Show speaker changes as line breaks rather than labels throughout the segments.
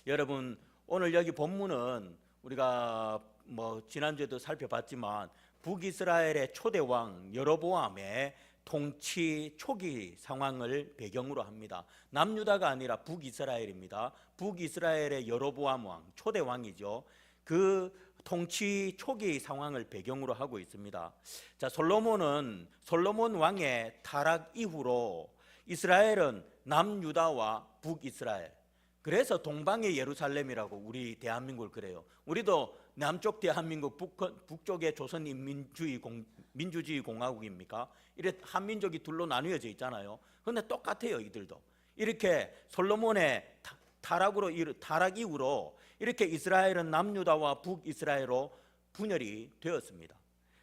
여러분, 오늘 여기 본문은 우리가 지난주에도 살펴봤지만 북이스라엘의 초대 왕 여로보암의 통치 초기 상황을 배경으로 합니다. 남유다가 아니라 북이스라엘입니다. 북이스라엘의 여로보암 왕, 초대 왕이죠. 그 통치 초기 상황을 배경으로 하고 있습니다. 자, 솔로몬 왕의 타락 이후로 이스라엘은 남유다와 북이스라엘, 그래서 동방의 예루살렘이라고 우리 대한민국을 그래요. 우리도 남쪽 대한민국, 북쪽의 민주주의 공화국입니까? 이래 한민족이 둘로 나뉘어져 있잖아요. 그런데 똑같아요. 이들도 이렇게 솔로몬의 타락 이후로 이렇게 이스라엘은 남유다와 북이스라엘로 분열이 되었습니다.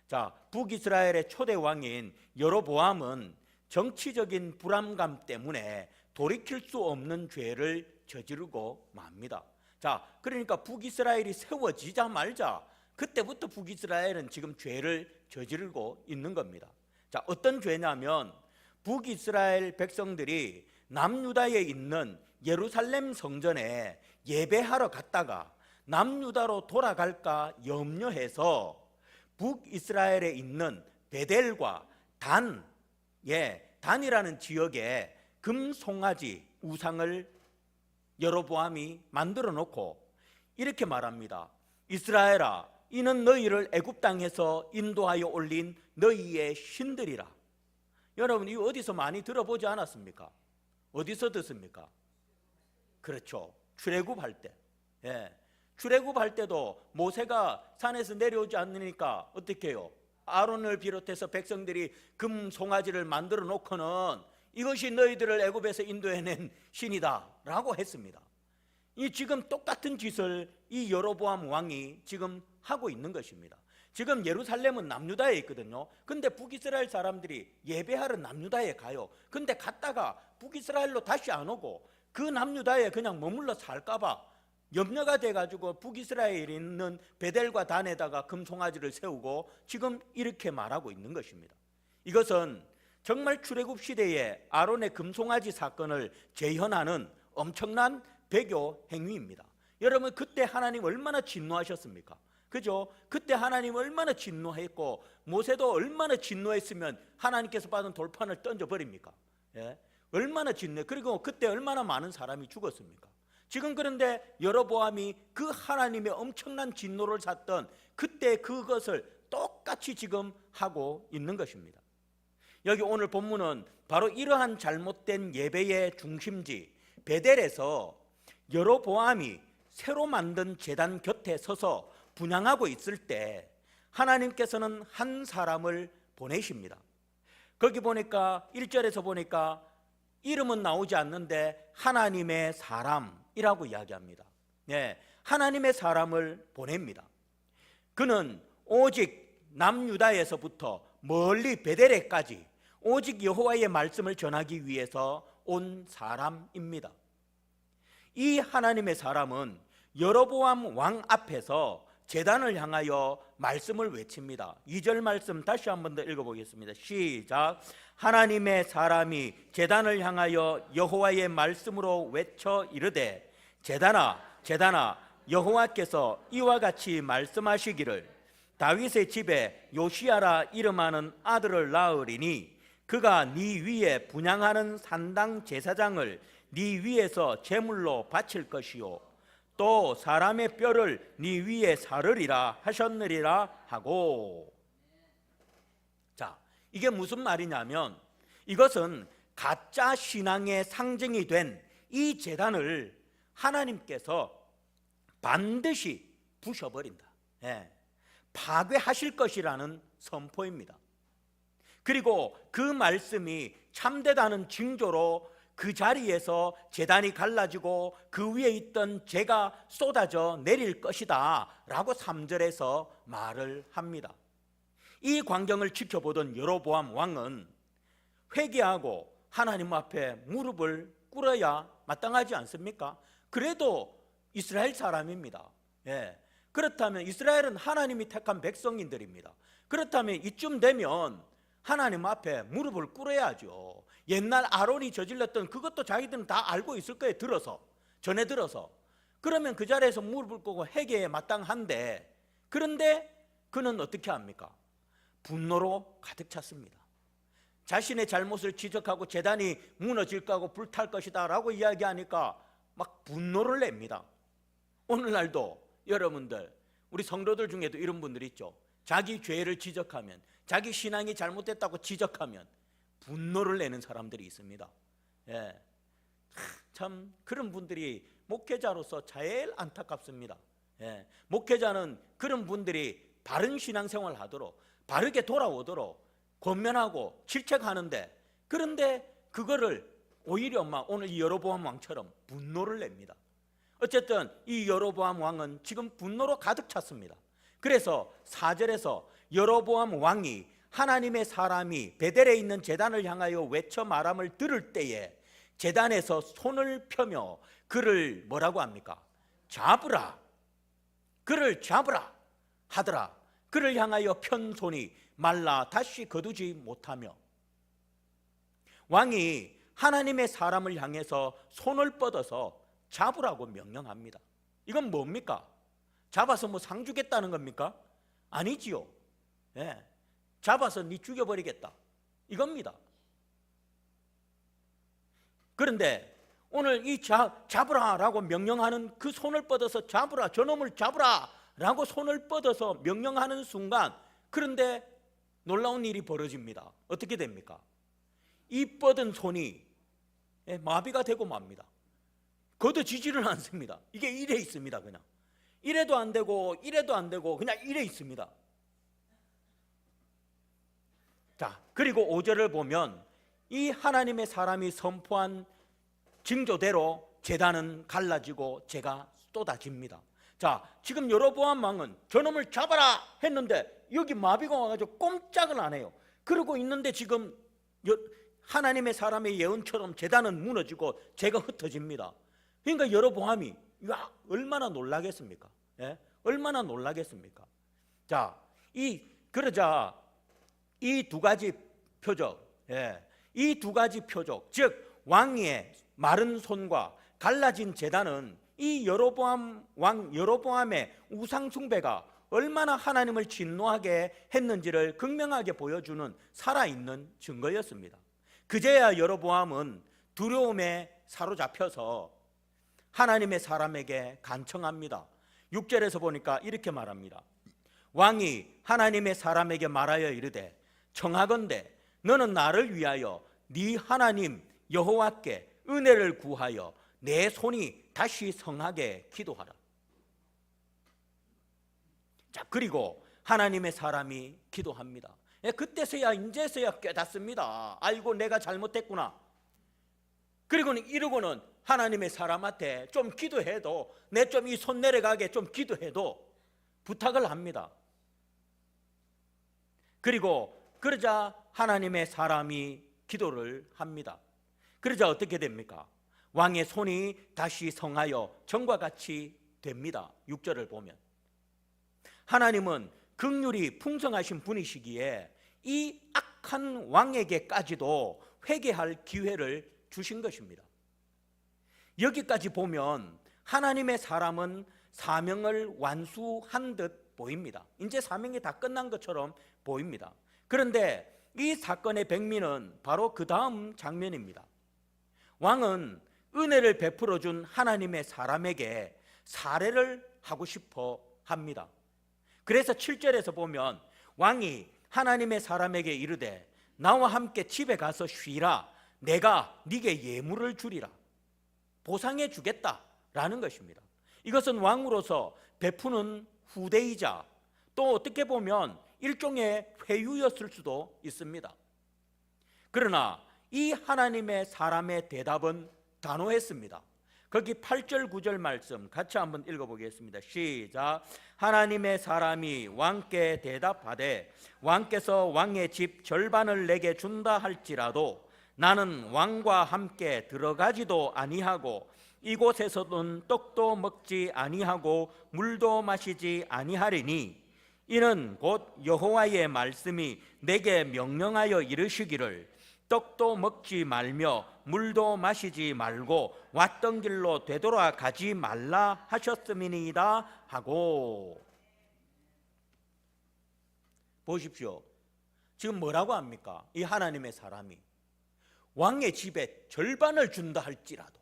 자, 북이스라엘의 초대 왕인 여로보암은 정치적인 불안감 때문에 돌이킬 수 없는 죄를 저지르고 맙니다. 자, 그러니까 북이스라엘이 세워지자마자 그때부터 북이스라엘은 지금 죄를 저지르고 있는 겁니다. 자, 어떤 죄냐면 북이스라엘 백성들이 남유다에 있는 예루살렘 성전에 예배하러 갔다가 남유다로 돌아갈까 염려해서 북이스라엘에 있는 베델과 단이라는 지역에 금송아지 우상을 여로보암이 만들어 놓고 이렇게 말합니다. 이스라엘아, 이는 너희를 애굽 땅에서 인도하여 올린 너희의 신들이라. 여러분, 이거 어디서 많이 들어보지 않았습니까? 어디서 듣습니까? 그렇죠, 출애굽할 때. 출애굽할 때도 모세가 산에서 내려오지 않으니까 어떻게 해요? 아론을 비롯해서 백성들이 금 송아지를 만들어 놓고는 이것이 너희들을 애굽에서 인도해낸 신이다 라고 했습니다. 이 지금 똑같은 짓을 이 여로보암 왕이 지금 하고 있는 것입니다. 지금 예루살렘은 남유다에 있거든요. 근데 북이스라엘 사람들이 예배하러 남유다에 가요. 근데 갔다가 북이스라엘로 다시 안 오고 그 남유다에 그냥 머물러 살까봐 염려가 돼가지고 북이스라엘에 있는 베델과 단에다가 금송아지를 세우고 지금 이렇게 말하고 있는 것입니다. 이것은 정말 출애굽 시대에 아론의 금송아지 사건을 재현하는 엄청난 배교 행위입니다. 여러분, 그때 하나님 얼마나 진노하셨습니까? 그죠? 그때 하나님 얼마나 진노했고 모세도 얼마나 진노했으면 하나님께서 받은 돌판을 던져버립니까? 얼마나 진노해. 그리고 그때 얼마나 많은 사람이 죽었습니까? 지금 그런데 여로보암이 그 하나님의 엄청난 진노를 샀던 그때 그것을 똑같이 지금 하고 있는 것입니다. 여기 오늘 본문은 바로 이러한 잘못된 예배의 중심지 베델에서 여로보암이 새로 만든 제단 곁에 서서 분향하고 있을 때 하나님께서는 한 사람을 보내십니다. 거기 보니까 1절에서 보니까 이름은 나오지 않는데 하나님의 사람이라고 이야기합니다. 하나님의 사람을 보냅니다. 그는 오직 남유다에서부터 멀리 베델에까지 오직 여호와의 말씀을 전하기 위해서 온 사람입니다. 이 하나님의 사람은 여로보암 왕 앞에서 제단을 향하여 말씀을 외칩니다. 2절 말씀 다시 한 번 더 읽어보겠습니다. 시작. 하나님의 사람이 제단을 향하여 여호와의 말씀으로 외쳐 이르되 제단아 제단아 여호와께서 이와 같이 말씀하시기를 다윗의 집에 요시야라 이름하는 아들을 낳으리니 그가 네 위에 분향하는 산당 제사장을 네 위에서 제물로 바칠 것이요 또 사람의 뼈를 네 위에 사르리라 하셨느리라 하고. 자, 이게 무슨 말이냐면 이것은 가짜 신앙의 상징이 된 이 제단을 하나님께서 반드시 부셔버린다. 파괴하실 것이라는 선포입니다. 그리고 그 말씀이 참되다는 징조로 그 자리에서 제단이 갈라지고 그 위에 있던 재가 쏟아져 내릴 것이다 라고 3절에서 말을 합니다. 이 광경을 지켜보던 여로보암 왕은 회개하고 하나님 앞에 무릎을 꿇어야 마땅하지 않습니까? 그래도 이스라엘 사람입니다. 그렇다면 이스라엘은 하나님이 택한 백성인들입니다. 그렇다면 이쯤 되면 하나님 앞에 무릎을 꿇어야죠. 옛날 아론이 저질렀던 그것도 자기들은 다 알고 있을 거예요. 전에 들어서. 그러면 그 자리에서 무릎을 꿇고 회개에 마땅한데, 그런데 그는 어떻게 합니까? 분노로 가득 찼습니다. 자신의 잘못을 지적하고 재단이 무너질 거고 불탈 것이다 라고 이야기하니까 막 분노를 냅니다. 오늘날도 여러분들, 우리 성도들 중에도 이런 분들이 있죠. 자기 죄를 지적하면, 자기 신앙이 잘못됐다고 지적하면 분노를 내는 사람들이 있습니다. 예. 참 그런 분들이 목회자로서 제일 안타깝습니다. 예. 목회자는 그런 분들이 바른 신앙생활을 하도록, 바르게 돌아오도록 권면하고 질책하는데, 그런데 그거를 오히려 막 오늘 이 여로보암 왕처럼 분노를 냅니다. 어쨌든 이 여로보암 왕은 지금 분노로 가득 찼습니다. 그래서 4절에서 여로보암 왕이 하나님의 사람이 베델에 있는 제단을 향하여 외쳐 말함을 들을 때에 제단에서 손을 펴며 그를 뭐라고 합니까? 잡으라, 그를 잡으라 하더라. 그를 향하여 편 손이 말라 다시 거두지 못하며, 왕이 하나님의 사람을 향해서 손을 뻗어서 잡으라고 명령합니다. 이건 뭡니까? 잡아서 뭐 상 주겠다는 겁니까? 아니지요. 예. 잡아서 네 죽여버리겠다 이겁니다. 그런데 오늘 이 잡으라라고 명령하는 그 손을 뻗어서 잡으라, 저놈을 잡으라 라고 손을 뻗어서 명령하는 순간, 그런데 놀라운 일이 벌어집니다. 어떻게 됩니까? 이 뻗은 손이 마비가 되고 맙니다. 걷어지지를 않습니다. 이게 이래 있습니다. 그냥 이래도 안 되고 이래도 안 되고 그냥 이래 있습니다. 자, 그리고 5절을 보면 이 하나님의 사람이 선포한 징조대로 제단은 갈라지고 재가 쏟아집니다. 자, 지금 여로보암 왕은 저놈을 잡아라 했는데 여기 마비가 와가지고 꼼짝을 안 해요. 그러고 있는데 지금 하나님의 사람의 예언처럼 제단은 무너지고 재가 흩어집니다. 그러니까 여로보암이 얼마나 놀라겠습니까? 예? 얼마나 놀라겠습니까? 자, 그러자 이 두 가지 표적, 예, 이 두 가지 표적, 즉 왕의 마른 손과 갈라진 제단은 이 여로보암의 우상 숭배가 얼마나 하나님을 진노하게 했는지를 극명하게 보여주는 살아있는 증거였습니다. 그제야 여로보암은 두려움에 사로잡혀서 하나님의 사람에게 간청합니다. 6절에서 보니까 이렇게 말합니다. 왕이 하나님의 사람에게 말하여 이르되 청하건대 너는 나를 위하여 네 하나님 여호와께 은혜를 구하여 내 손이 다시 성하게 기도하라. 자, 그리고 하나님의 사람이 기도합니다. 그때서야 이제서야 깨닫습니다. 아이고 내가 잘못했구나. 그리고는 이러고는 하나님의 사람한테 좀 기도해도, 내 좀 이 손 내려가게 좀 기도해도 부탁을 합니다. 그리고 그러자 하나님의 사람이 기도를 합니다. 그러자 어떻게 됩니까? 왕의 손이 다시 성하여 전과 같이 됩니다. 6절을 보면 하나님은 긍휼이 풍성하신 분이시기에 이 악한 왕에게까지도 회개할 기회를 주신 것입니다. 여기까지 보면 하나님의 사람은 사명을 완수한 듯 보입니다. 이제 사명이 다 끝난 것처럼 보입니다. 그런데 이 사건의 백미는 바로 그 다음 장면입니다. 왕은 은혜를 베풀어 준 하나님의 사람에게 사례를 하고 싶어 합니다. 그래서 7절에서 보면 왕이 하나님의 사람에게 이르되 나와 함께 집에 가서 쉬라. 내가 네게 예물을 주리라. 보상해 주겠다라는 것입니다. 이것은 왕으로서 베푸는 후대이자 또 어떻게 보면 일종의 회유였을 수도 있습니다. 그러나 이 하나님의 사람의 대답은 단호했습니다. 거기 8절 9절 말씀 같이 한번 읽어보겠습니다. 시작. 하나님의 사람이 왕께 대답하되 왕께서 왕의 집 절반을 내게 준다 할지라도 나는 왕과 함께 들어가지도 아니하고 이곳에서는 떡도 먹지 아니하고 물도 마시지 아니하리니 이는 곧 여호와의 말씀이 내게 명령하여 이르시기를 떡도 먹지 말며 물도 마시지 말고 왔던 길로 되돌아가지 말라 하셨음이니이다 하고. 보십시오. 지금 뭐라고 합니까? 이 하나님의 사람이 왕의 집에 절반을 준다 할지라도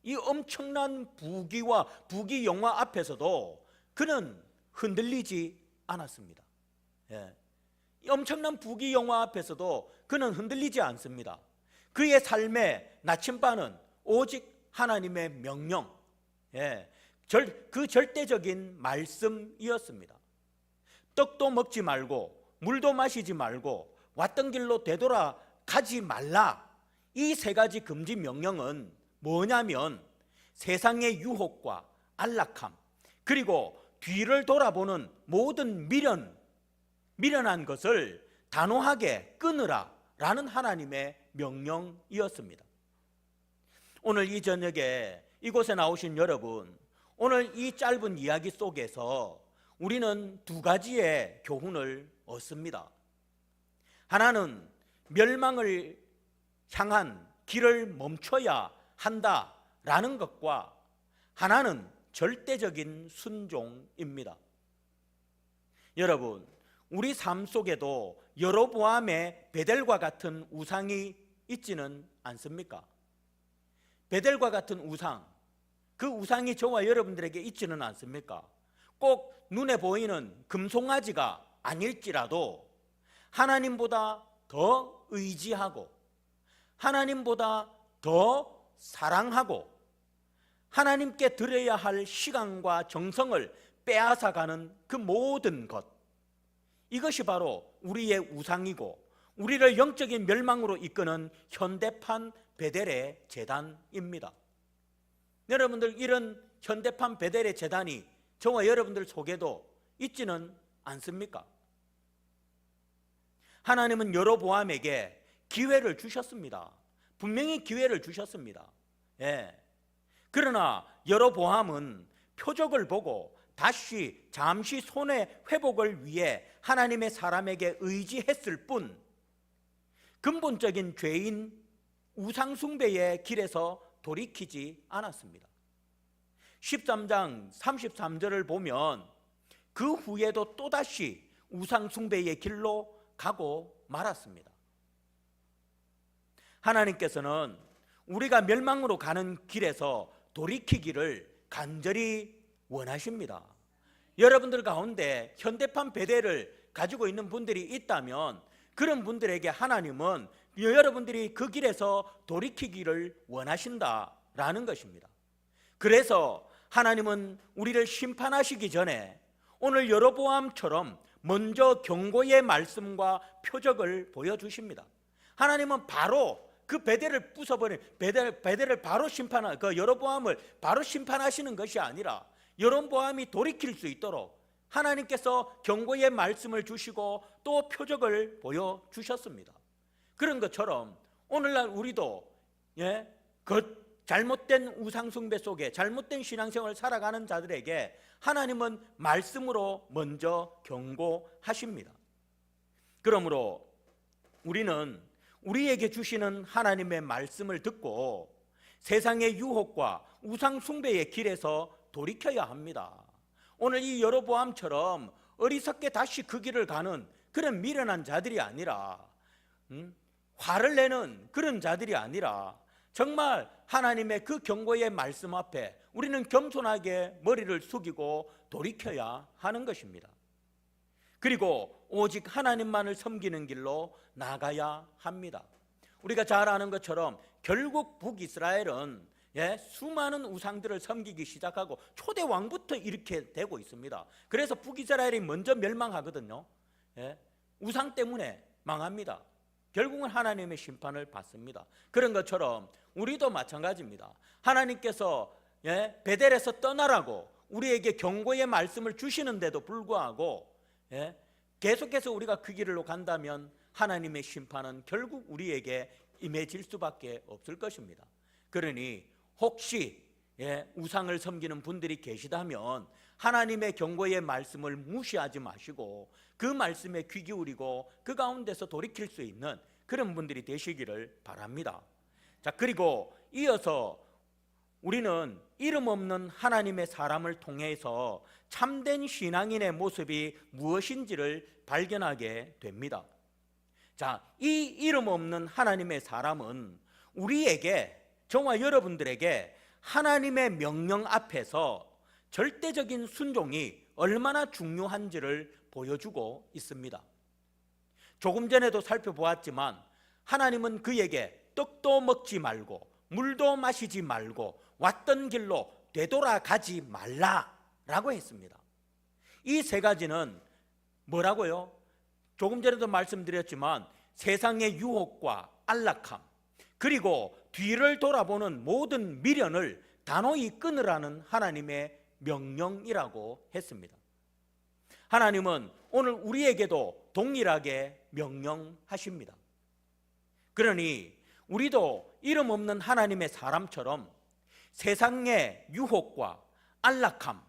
이 엄청난 부귀와 부귀 영화 앞에서도 그는 흔들리지 않았습니다. 이 엄청난 부귀 영화 앞에서도 그는 흔들리지 않습니다. 그의 삶의 나침반은 오직 하나님의 명령, 그 절대적인 말씀이었습니다. 떡도 먹지 말고 물도 마시지 말고 왔던 길로 되돌아가지 말라. 이 세 가지 금지 명령은 뭐냐면 세상의 유혹과 안락함, 그리고 뒤를 돌아보는 모든 미련한 것을 단호하게 끊으라 라는 하나님의 명령이었습니다. 오늘 이 저녁에 이곳에 나오신 여러분, 오늘 이 짧은 이야기 속에서 우리는 두 가지의 교훈을 얻습니다. 하나는 멸망을 향한 길을 멈춰야 한다라는 것과 하나는 절대적인 순종입니다. 여러분, 우리 삶 속에도 여로보암의 베델과 같은 우상이 있지는 않습니까? 베델과 같은 우상, 그 우상이 저와 여러분들에게 있지는 않습니까? 꼭 눈에 보이는 금송아지가 아닐지라도 하나님보다 더 의지하고 하나님보다 더 사랑하고 하나님께 드려야 할 시간과 정성을 빼앗아가는 그 모든 것, 이것이 바로 우리의 우상이고 우리를 영적인 멸망으로 이끄는 현대판 베델의 제단입니다. 여러분들, 이런 현대판 베델의 제단이 저와 여러분들 속에도 있지는 않습니까? 하나님은 여로보암에게 기회를 주셨습니다. 분명히 기회를 주셨습니다. 그러나 여로보암은 표적을 보고 다시 잠시 손해 회복을 위해 하나님의 사람에게 의지했을 뿐 근본적인 죄인 우상 숭배의 길에서 돌이키지 않았습니다. 13장 33절을 보면 그 후에도 또다시 우상 숭배의 길로 가고 말았습니다. 하나님께서는 우리가 멸망으로 가는 길에서 돌이키기를 간절히 원하십니다. 여러분들 가운데 현대판 베델을 가지고 있는 분들이 있다면 그런 분들에게 하나님은 여러분들이 그 길에서 돌이키기를 원하신다라는 것입니다. 그래서 하나님은 우리를 심판하시기 전에 오늘 여로보암처럼 먼저 경고의 말씀과 표적을 보여주십니다. 하나님은 바로 그 베델을 부숴버린 베델을 바로 그 여로보암을 바로 심판하시는 것이 아니라 여로보암이 돌이킬 수 있도록 하나님께서 경고의 말씀을 주시고 또 표적을 보여주셨습니다. 그런 것처럼 오늘날 우리도 그 잘못된 우상숭배 속에 잘못된 신앙생활을 살아가는 자들에게 하나님은 말씀으로 먼저 경고하십니다. 그러므로 우리는 우리에게 주시는 하나님의 말씀을 듣고 세상의 유혹과 우상숭배의 길에서 돌이켜야 합니다. 오늘 이 여로보암처럼 어리석게 다시 그 길을 가는 그런 미련한 자들이 아니라 화를 내는 그런 자들이 아니라 정말 하나님의 그 경고의 말씀 앞에 우리는 겸손하게 머리를 숙이고 돌이켜야 하는 것입니다. 그리고 오직 하나님만을 섬기는 길로 나가야 합니다. 우리가 잘 아는 것처럼 결국 북이스라엘은 수많은 우상들을 섬기기 시작하고 초대 왕부터 이렇게 되고 있습니다. 그래서 북이스라엘이 먼저 멸망하거든요. 우상 때문에 망합니다. 결국은 하나님의 심판을 받습니다. 그런 것처럼 우리도 마찬가지입니다. 하나님께서 베델에서 떠나라고 우리에게 경고의 말씀을 주시는데도 불구하고 계속해서 우리가 그 길로 간다면 하나님의 심판은 결국 우리에게 임해질 수밖에 없을 것입니다. 그러니 혹시 우상을 섬기는 분들이 계시다면 하나님의 경고의 말씀을 무시하지 마시고 그 말씀에 귀 기울이고 그 가운데서 돌이킬 수 있는 그런 분들이 되시기를 바랍니다. 자, 그리고 이어서 우리는 이름 없는 하나님의 사람을 통해서 참된 신앙인의 모습이 무엇인지를 발견하게 됩니다. 자, 이 이름 없는 하나님의 사람은 우리에게, 저와 여러분들에게 하나님의 명령 앞에서 절대적인 순종이 얼마나 중요한지를 보여주고 있습니다. 조금 전에도 살펴보았지만 하나님은 그에게 떡도 먹지 말고 물도 마시지 말고 왔던 길로 되돌아가지 말라라고 했습니다. 이 세 가지는 뭐라고요? 조금 전에도 말씀드렸지만 세상의 유혹과 안락함, 그리고 뒤를 돌아보는 모든 미련을 단호히 끊으라는 하나님의 명령이라고 했습니다. 하나님은 오늘 우리에게도 동일하게 명령하십니다. 그러니 우리도 이름 없는 하나님의 사람처럼 세상의 유혹과 안락함,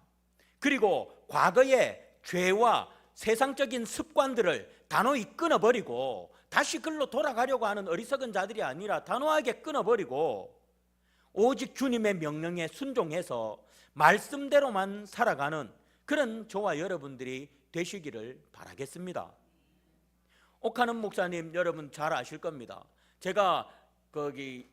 그리고 과거의 죄와 세상적인 습관들을 단호히 끊어버리고 다시 글로 돌아가려고 하는 어리석은 자들이 아니라 단호하게 끊어버리고 오직 주님의 명령에 순종해서 말씀대로만 살아가는 그런 저와 여러분들이 되시기를 바라겠습니다. 옥하는 목사님 여러분 잘 아실 겁니다. 제가 거기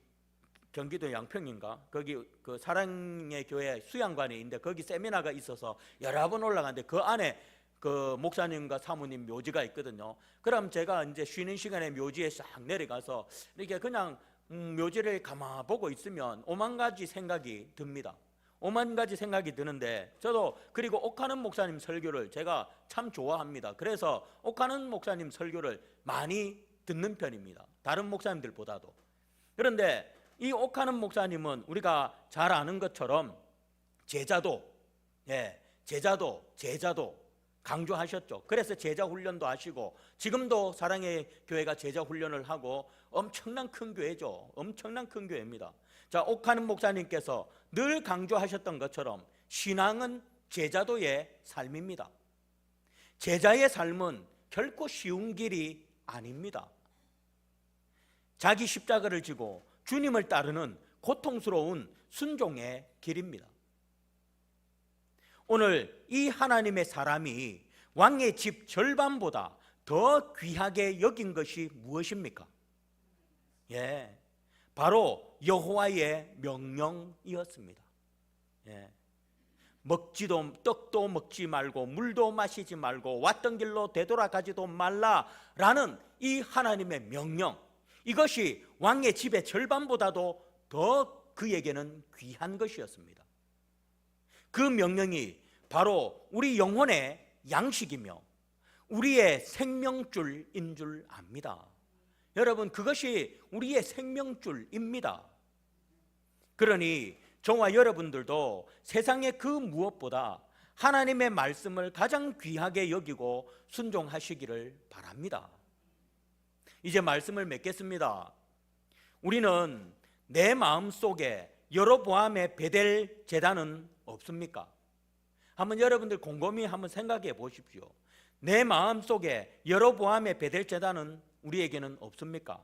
경기도 양평인가 거기 그 사랑의 교회 수양관에 있는데 거기 세미나가 있어서 여러 번 올라갔는데 그 안에 그 목사님과 사모님 묘지가 있거든요. 그럼 제가 이제 쉬는 시간에 묘지에 싹 내려가서 이렇게 그냥 묘지를 가만 보고 있으면 오만 가지 생각이 듭니다. 오만 가지 생각이 드는데 저도 그리고 옥하는 목사님 설교를 제가 참 좋아합니다. 그래서 옥하는 목사님 설교를 많이 듣는 편입니다. 다른 목사님들보다도. 그런데 이 옥하는 목사님은 우리가 잘 아는 것처럼 제자도 강조하셨죠. 그래서 제자 훈련도 하시고 지금도 사랑의 교회가 제자 훈련을 하고 엄청난 큰 교회죠. 엄청난 큰 교회입니다. 자, 옥하는 목사님께서 늘 강조하셨던 것처럼 신앙은 제자도의 삶입니다. 제자의 삶은 결코 쉬운 길이 아닙니다. 자기 십자가를 지고 주님을 따르는 고통스러운 순종의 길입니다. 오늘 이 하나님의 사람이 왕의 집 절반보다 더 귀하게 여긴 것이 무엇입니까? 바로 여호와의 명령이었습니다. 떡도 먹지 말고 물도 마시지 말고 왔던 길로 되돌아가지도 말라라는 이 하나님의 명령, 이것이 왕의 집의 절반보다도 더 그에게는 귀한 것이었습니다. 그 명령이 바로 우리 영혼의 양식이며 우리의 생명줄인 줄 압니다. 여러분, 그것이 우리의 생명줄입니다. 그러니 저와 여러분들도 세상의 그 무엇보다 하나님의 말씀을 가장 귀하게 여기고 순종하시기를 바랍니다. 이제 말씀을 맺겠습니다. 우리는 내 마음속에 여로보암의 베델 제단은 없습니까? 한번 여러분들 곰곰이 한번 생각해 보십시오. 내 마음속에 여로보암의 베델 제단은 우리에게는 없습니까?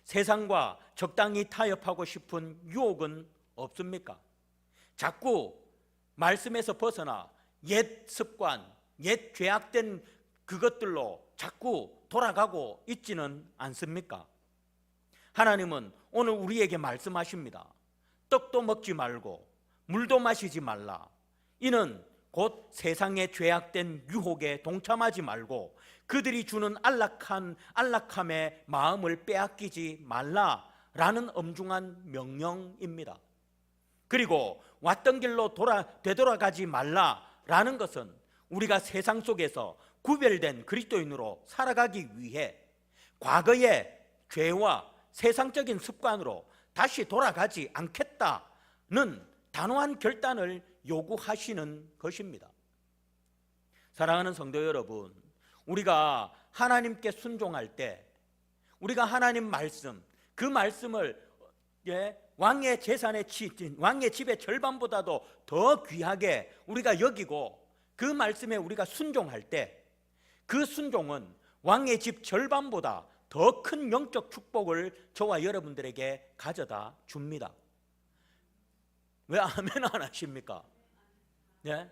세상과 적당히 타협하고 싶은 유혹은 없습니까? 자꾸 말씀에서 벗어나 옛 습관, 옛 죄악된 그것들로 자꾸 돌아가고 있지는 않습니까? 하나님은 오늘 우리에게 말씀하십니다. 떡도 먹지 말고 물도 마시지 말라. 이는 곧 세상의 죄악된 유혹에 동참하지 말고 그들이 주는 안락함의 마음을 빼앗기지 말라라는 엄중한 명령입니다. 그리고 왔던 길로 되돌아가지 말라라는 것은 우리가 세상 속에서 구별된 그리스도인으로 살아가기 위해 과거의 죄와 세상적인 습관으로 다시 돌아가지 않겠다는 단호한 결단을 요구하시는 것입니다. 사랑하는 성도 여러분, 우리가 하나님께 순종할 때 우리가 하나님 말씀, 그 말씀을 왕의 재산의 왕의 집의 절반보다도 더 귀하게 우리가 여기고 그 말씀에 우리가 순종할 때 그 순종은 왕의 집 절반보다 더 큰 영적 축복을 저와 여러분들에게 가져다 줍니다. 왜 아멘 안 하십니까? 예?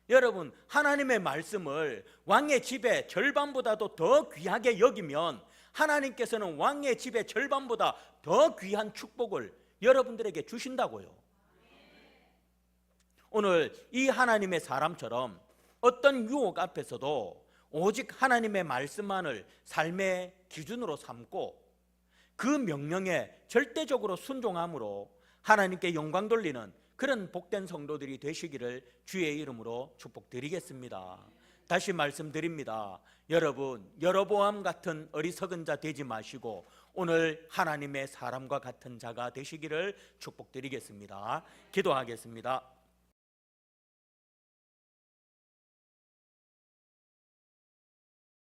여러분, 하나님의 말씀을 왕의 집의 절반보다도 더 귀하게 여기면 하나님께서는 왕의 집의 절반보다 더 귀한 축복을 여러분들에게 주신다고요. 오늘 이 하나님의 사람처럼 어떤 유혹 앞에서도 오직 하나님의 말씀만을 삶의 기준으로 삼고 그 명령에 절대적으로 순종함으로 하나님께 영광 돌리는 그런 복된 성도들이 되시기를 주의 이름으로 축복드리겠습니다. 다시 말씀드립니다. 여러분, 여로보암 같은 어리석은 자 되지 마시고 오늘 하나님의 사람과 같은 자가 되시기를 축복드리겠습니다. 기도하겠습니다.